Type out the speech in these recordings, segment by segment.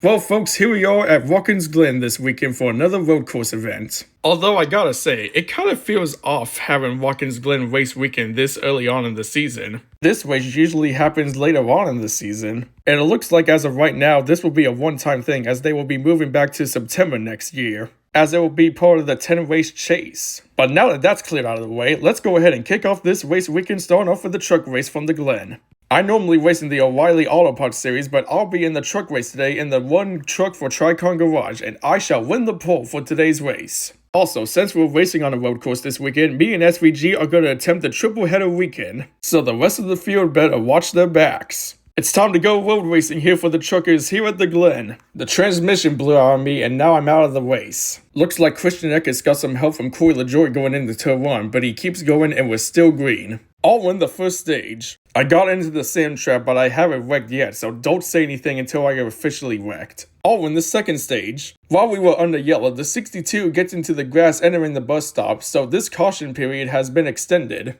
Well folks, here we are at Watkins Glen this weekend for another road course event. Although I gotta say, it kind of feels off having Watkins Glen race weekend this early on in the season. This race usually happens later on in the season, and it looks like as of right now this will be a one-time thing as they will be moving back to September next year, as it will be part of the 10-race chase. But now that that's cleared out of the way, let's go ahead and kick off this race weekend starting off with the truck race from the Glen. I normally race in the O'Reilly Auto Parts series, but I'll be in the truck race today in the one truck for Tricon Garage, and I shall win the pole for today's race. Also, since we're racing on a road course this weekend, me and SVG are going to attempt the triple header weekend, so the rest of the field better watch their backs. It's time to go road racing here for the truckers here at the Glen. The transmission blew out on me and now I'm out of the race. Looks like Christian Eckes got some help from Corey LaJoy going into turn 1, but he keeps going and we're still green. I'll win the first stage. I got into the sand trap, but I haven't wrecked yet, so don't say anything until I get officially wrecked. I'll win the second stage. While we were under yellow, the 62 gets into the grass entering the bus stop, so this caution period has been extended.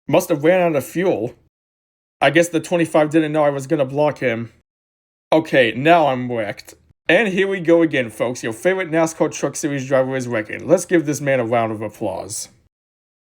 Must have ran out of fuel. I guess the 25 didn't know I was gonna block him. Okay, now I'm wrecked. And here we go again, folks. Your favorite NASCAR Truck Series driver is wrecking. Let's give this man a round of applause.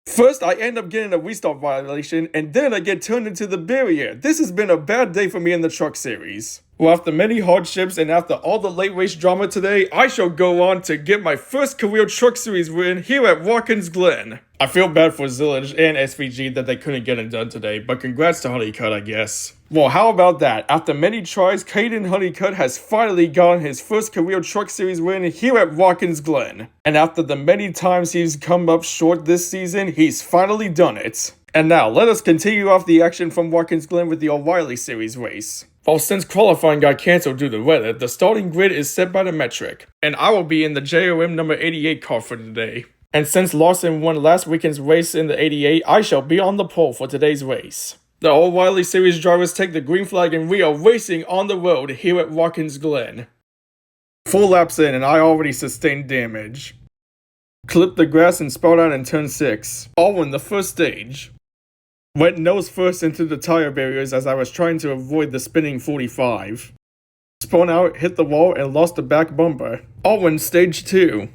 First, I end up getting a restart violation, and then I get turned into the barrier. This has been a bad day for me in the Truck Series. Well, after many hardships and after all the late race drama today, I shall go on to get my first career Truck Series win here at Watkins Glen. I feel bad for Zillage and SVG that they couldn't get it done today, but congrats to Honeycutt, I guess. Well, how about that? After many tries, Caden Honeycutt has finally gotten his first career Truck Series win here at Watkins Glen. And after the many times he's come up short this season, he's finally done it. And now, let us continue off the action from Watkins Glen with the O'Reilly Series race. Well, since qualifying got cancelled due to weather, the starting grid is set by the metric, and I will be in the JOM number 88 car for today. And since Larson won last weekend's race in the 88, I shall be on the pole for today's race. The O'Reilly Series drivers take the green flag and we are racing on the road here at Watkins Glen. 4 laps in and I already sustained damage. Clipped the grass and spun out in turn 6. I'll win the first stage. Went nose first into the tire barriers as I was trying to avoid the spinning 45. Spun out, hit the wall, and lost the back bumper. I'll win stage 2.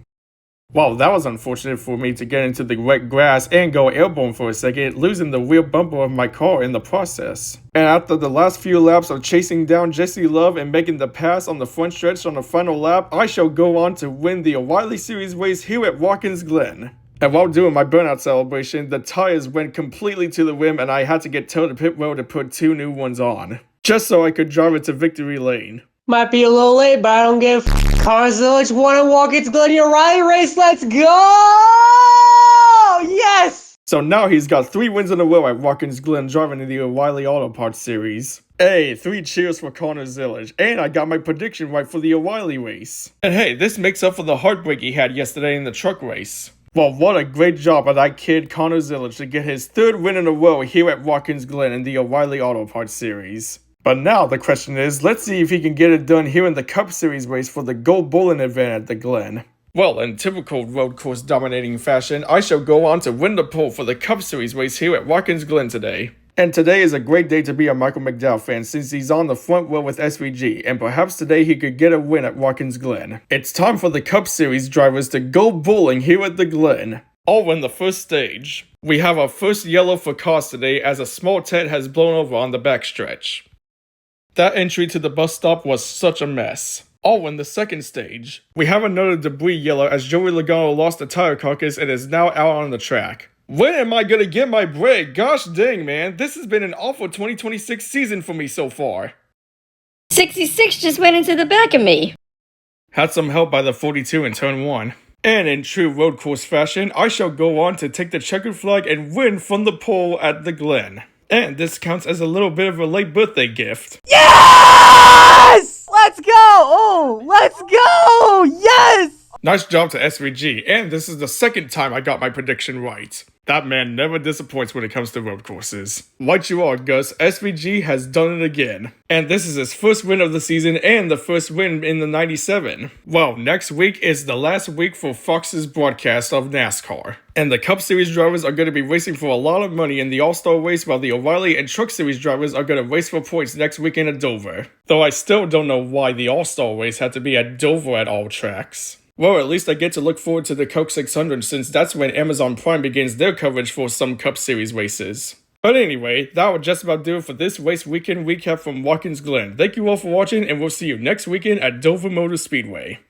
Wow, that was unfortunate for me to get into the wet grass and go airborne for a second, losing the rear bumper of my car in the process. And after the last few laps of chasing down Jesse Love and making the pass on the front stretch on the final lap, I shall go on to win the O'Reilly Series race here at Watkins Glen. And while doing my burnout celebration, the tires went completely to the rim and I had to get towed to pit road to put 2 new ones on, just so I could drive it to victory lane. Might be a little late, but I don't give a f***. Cars Village won a Watkins Glen O'Reilly race. Let's go! Yes! So now he's got 3 wins in a row at Watkins Glen driving in the O'Reilly Auto Parts series. Hey, 3 cheers for Connor Zillage, and I got my prediction right for the O'Reilly race. And hey, this makes up for the heartbreak he had yesterday in the truck race. Well, what a great job by that kid Connor Zillage to get his 3rd win in a row here at Watkins Glen in the O'Reilly Auto Parts series. But now the question is, let's see if he can get it done here in the Cup Series race for the Gold Bowling event at the Glen. Well, in typical road course dominating fashion, I shall go on to win the pole for the Cup Series race here at Watkins Glen today. And today is a great day to be a Michael McDowell fan since he's on the front row with SVG, and perhaps today he could get a win at Watkins Glen. It's time for the Cup Series drivers to go bowling here at the Glen. I'll win the first stage. We have our first yellow for cars today as a small tent has blown over on the backstretch. That entry to the bus stop was such a mess. I'll win the second stage. We have another debris yellow as Joey Logano lost the tire carcass and is now out on the track. When am I gonna get my break? Gosh dang, man, this has been an awful 2026 season for me so far. 66 just went into the back of me. Had some help by the 42 in turn 1. And in true road course fashion, I shall go on to take the checkered flag and win from the pole at the Glen. And this counts as a little bit of a late birthday gift. Yes! Let's go! Oh, let's go! Yes! Nice job to SVG, and this is the second time I got my prediction right. That man never disappoints when it comes to road courses. Right you are, Gus, SVG has done it again. And this is his first win of the season and the first win in the 97. Well, next week is the last week for Fox's broadcast of NASCAR. And the Cup Series drivers are going to be racing for a lot of money in the All-Star race, while the O'Reilly and Truck Series drivers are going to race for points next weekend at Dover. Though I still don't know why the All-Star race had to be at Dover at all tracks. Well, at least I get to look forward to the Coke 600 since that's when Amazon Prime begins their coverage for some Cup Series races. But anyway, that would just about do it for this race weekend recap from Watkins Glen. Thank you all for watching, and we'll see you next weekend at Dover Motor Speedway.